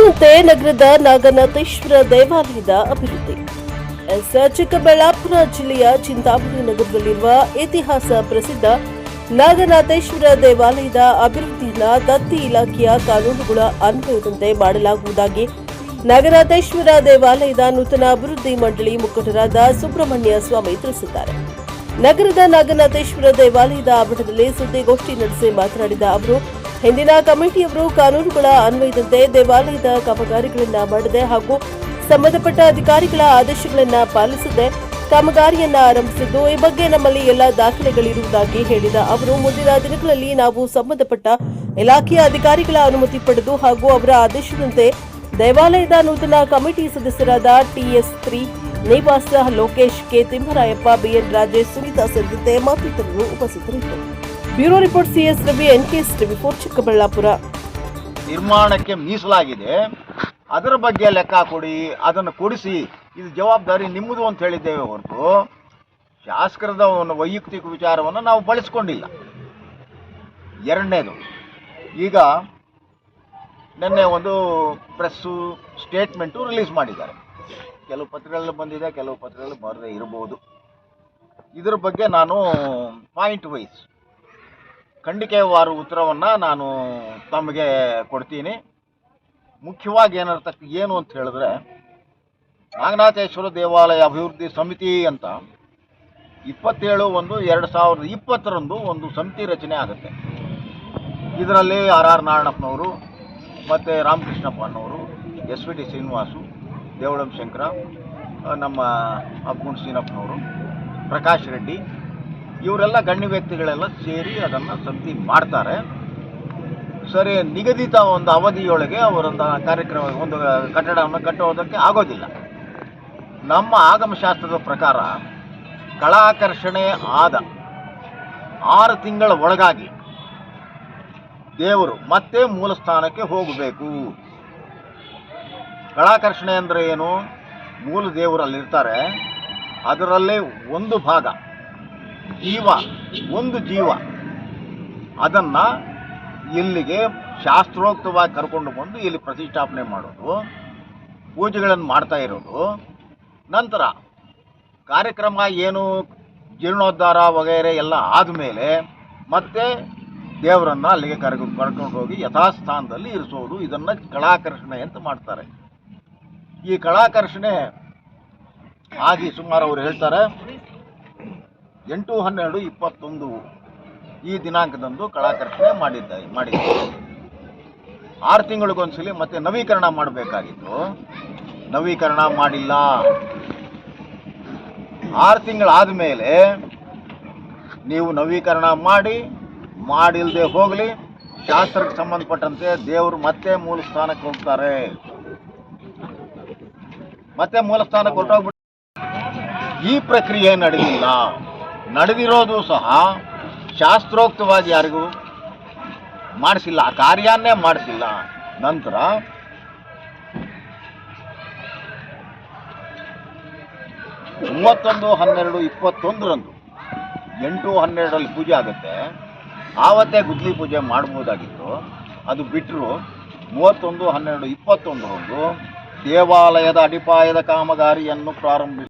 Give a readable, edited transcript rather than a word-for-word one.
ನುಡಿದಂತೆ ನಗರದ ನಾಗನಾಥೇಶ್ವರ ದೇವಾಲಯದ ಅಭಿವೃದ್ಧಿ. ಚಿಕ್ಕಬಳ್ಳಾಪುರ ಜಿಲ್ಲೆಯ ಚಿಂತಾಮಣಿ ನಗರದಲ್ಲಿರುವ ಇತಿಹಾಸ ಪ್ರಸಿದ್ಧ ನಾಗನಾಥೇಶ್ವರ ದೇವಾಲಯದ ಅಭಿವೃದ್ಧಿಯನ್ನು ದತ್ತಿ ಇಲಾಖೆಯ ಕಾನೂನುಗಳ ಅನ್ವಯದಂತೆ ಮಾಡಲಾಗುವುದಾಗಿ ನಾಗನಾಥೇಶ್ವರ ದೇವಾಲಯದ ನೂತನ ಅಭಿವೃದ್ಧಿ ಮಂಡಳಿ ಮುಖಂಡರಾದ ಸುಬ್ರಹ್ಮಣ್ಯ ಸ್ವಾಮಿ ತಿಳಿಸಿದ್ದಾರೆ. ನಗರದ ನಾಗನಾಥೇಶ್ವರ ದೇವಾಲಯದ ಆವರಣದಲ್ಲಿ ಸುದ್ದಿಗೋಷ್ಠಿ ನಡೆಸಿ ಮಾತನಾಡಿದ ಅವರು, ಹಿಂದಿನ ಕಮಿಟಿಯವರು ಕಾನೂನುಗಳ ಅನ್ವಯದಂತೆ ದೇವಾಲಯದ ಕಾಮಗಾರಿಗಳನ್ನು ಮಾಡದೆ ಹಾಗೂ ಸಂಬಂಧಪಟ್ಟ ಅಧಿಕಾರಿಗಳ ಆದೇಶಗಳನ್ನು ಪಾಲಿಸದೆ ಕಾಮಗಾರಿಯನ್ನ ಆರಂಭಿಸಿದ್ದು, ಈ ಬಗ್ಗೆ ನಮ್ಮಲ್ಲಿ ಎಲ್ಲ ದಾಖಲೆಗಳಿರುವುದಾಗಿ ಹೇಳಿದ ಅವರು, ಮುಂದಿನ ದಿನಗಳಲ್ಲಿ ನಾವು ಸಂಬಂಧಪಟ್ಟ ಇಲಾಖೆಯ ಅಧಿಕಾರಿಗಳ ಅನುಮತಿ ಪಡೆದು ಹಾಗೂ ಅವರ ಆದೇಶದಂತೆ ದೇವಾಲಯದ ನೂತನ ಕಮಿಟಿ ಸದಸ್ಯರಾದ ಟಿಎಸ್3 ನಿವಾಸ, ಲೋಕೇಶ್, ಕೆ ತಿಮ್ಮರಾಯಪ್ಪ, ಬಿಎನ್ ರಾಜೇಶ್, ಸುನೀತಾ ಸೇರಿದಂತೆ ಮತ್ತಿತರರು ಉಪಸ್ಥಿತರಿದ್ದರು. Bureau report CS Ravi, NKS TV 4 Chikkaballapur. ನಿರ್ಮಾಣಕ್ಕೆ ಮೀಸಲಾಗಿದೆ, ಅದರ ಬಗ್ಗೆ ಲೆಕ್ಕ ಕೊಡಿ, ಅದನ್ನು ಕೊಡಿಸಿ, ಇದು ಜವಾಬ್ದಾರಿ ನಿಮ್ಮದು ಅಂತ ಹೇಳಿದ್ದೇವೆ ಹೊರತು ಶಾಸಕರದ ಒಂದು ವೈಯಕ್ತಿಕ ವಿಚಾರವನ್ನು ನಾವು ಬಳಸ್ಕೊಂಡಿಲ್ಲ. ಎರಡನೇದು, ಈಗ ನಿನ್ನೆ ಒಂದು ಪ್ರೆಸ್ಸು ಸ್ಟೇಟ್ಮೆಂಟು ರಿಲೀಸ್ ಮಾಡಿದ್ದಾರೆ. ಕೆಲವು ಪತ್ರಗಳಲ್ಲಿ ಬಂದಿದೆ, ಕೆಲವು ಪತ್ರಗಳಲ್ಲಿ ಬರದೇ ಇರಬಹುದು. ಇದರ ಬಗ್ಗೆ ನಾನು ಪಾಯಿಂಟ್ ವೈಸ್ ಖಂಡಿಕೆವಾರು ಉತ್ತರವನ್ನು ನಾನು ತಮಗೆ ಕೊಡ್ತೀನಿ. ಮುಖ್ಯವಾಗಿ ಏನು ಅಂತ ಹೇಳಿದ್ರೆ, ನಾಗನಾಥೇಶ್ವರ ದೇವಾಲಯ ಅಭಿವೃದ್ಧಿ ಸಮಿತಿ ಅಂತ 27/1/2020 ಒಂದು ಸಮಿತಿ ರಚನೆ ಆಗುತ್ತೆ. ಇದರಲ್ಲಿ ಆರ್ ನಾರಾಯಣಪ್ಪನವರು ಮತ್ತು ರಾಮಕೃಷ್ಣಪ್ಪ ಅನ್ನೋರು, SVT ಶ್ರೀನಿವಾಸು, ದೇವಳಂ ಶಂಕರ, ನಮ್ಮ ಅಬ್ಗುಂಡ್ ಸೀನಪ್ಪನವರು, ಪ್ರಕಾಶ್ ರೆಡ್ಡಿ, ಇವರೆಲ್ಲ ಗಣ್ಯ ವ್ಯಕ್ತಿಗಳೆಲ್ಲ ಸೇರಿ ಅದನ್ನು ಸಮಿತಿ ಮಾಡ್ತಾರೆ. ಸರಿ, ನಿಗದಿತ ಒಂದು ಅವಧಿಯೊಳಗೆ ಅವರೊಂದು ಕಾರ್ಯಕ್ರಮ, ಒಂದು ಕಟ್ಟಡವನ್ನು ಕಟ್ಟುವುದಕ್ಕೆ ಆಗೋದಿಲ್ಲ. ನಮ್ಮ ಆಗಮಶಾಸ್ತ್ರದ ಪ್ರಕಾರ ಕಳಾಕರ್ಷಣೆ ಆದ 6 ತಿಂಗಳ ಒಳಗಾಗಿ ದೇವರು ಮತ್ತೆ ಮೂಲ ಸ್ಥಾನಕ್ಕೆ ಹೋಗಬೇಕು. ಕಳಾಕರ್ಷಣೆ ಅಂದರೆ ಏನು? ಮೂಲ ದೇವರಲ್ಲಿರ್ತಾರೆ, ಅದರಲ್ಲೇ ಒಂದು ಭಾಗ ಒಂದು ಜೀವ ಅದನ್ನು ಇಲ್ಲಿಗೆ ಶಾಸ್ತ್ರೋಕ್ತವಾಗಿ ಕರ್ಕೊಂಡು ಬಂದು ಇಲ್ಲಿ ಪ್ರತಿಷ್ಠಾಪನೆ ಮಾಡೋದು, ಪೂಜೆಗಳನ್ನು ಮಾಡ್ತಾ ಇರೋದು. ನಂತರ ಕಾರ್ಯಕ್ರಮ ಏನು ಜೀರ್ಣೋದ್ಧಾರ ವಗೈರೆ ಎಲ್ಲ ಆದಮೇಲೆ ಮತ್ತೆ ದೇವರನ್ನು ಅಲ್ಲಿಗೆ ಕರ್ಕೊಂಡು ಹೋಗಿ ಯಥಾಸ್ಥಾನದಲ್ಲಿ ಇರಿಸೋದು. ಇದನ್ನು ಕಳಾಕರ್ಷಣೆ ಅಂತ ಮಾಡ್ತಾರೆ. ಈ ಕಳಾಕರ್ಷಣೆ ಆಗಿ ಸುಮಾರು ಅವರು ಹೇಳ್ತಾರೆ 8/12/21 ಈ ದಿನಾಂಕದಂದು ಕಳಾಕರ್ಷಣೆ ಮಾಡಿದ್ದಾರೆ. 6 ತಿಂಗಳಿಗೊಂದ್ಸಲಿ ಮತ್ತೆ ನವೀಕರಣ ಮಾಡಬೇಕಾಗಿತ್ತು, ನವೀಕರಣ ಮಾಡಿಲ್ಲ. 6 ತಿಂಗಳಾದ ಮೇಲೆ ನೀವು ನವೀಕರಣ ಮಾಡಿಲ್ಲದೆ ಹೋಗಲಿ, ಶಾಸ್ತ್ರಕ್ಕೆ ಸಂಬಂಧಪಟ್ಟಂತೆ ದೇವರು ಮತ್ತೆ ಮೂಲ ಸ್ಥಾನಕ್ಕೆ ಹೋಗ್ತಾರೆ. ಮತ್ತೆ ಮೂಲ ಸ್ಥಾನಕ್ಕೆ ಹೊರಟೋಗ್ಬಿಟ್ಟು ಈ ಪ್ರಕ್ರಿಯೆ ನಡೆದಿರೋದು ಸಹ ಶಾಸ್ತ್ರೋಕ್ತವಾಗಿ ಯಾರಿಗೂ ಮಾಡಿಸಿಲ್ಲ, ಆ ಕಾರ್ಯನ್ನೇ ಮಾಡಿಸಿಲ್ಲ. ನಂತರ 31/12/21 8/12 ಪೂಜೆ ಆಗುತ್ತೆ. ಆವತ್ತೇ ಗುದ್ಲಿ ಪೂಜೆ ಮಾಡ್ಬೋದಾಗಿತ್ತು. ಅದು ಬಿಟ್ಟರು 31/12/21 ದೇವಾಲಯದ ಅಡಿಪಾಯದ ಕಾಮಗಾರಿಯನ್ನು ಪ್ರಾರಂಭಿಸಿ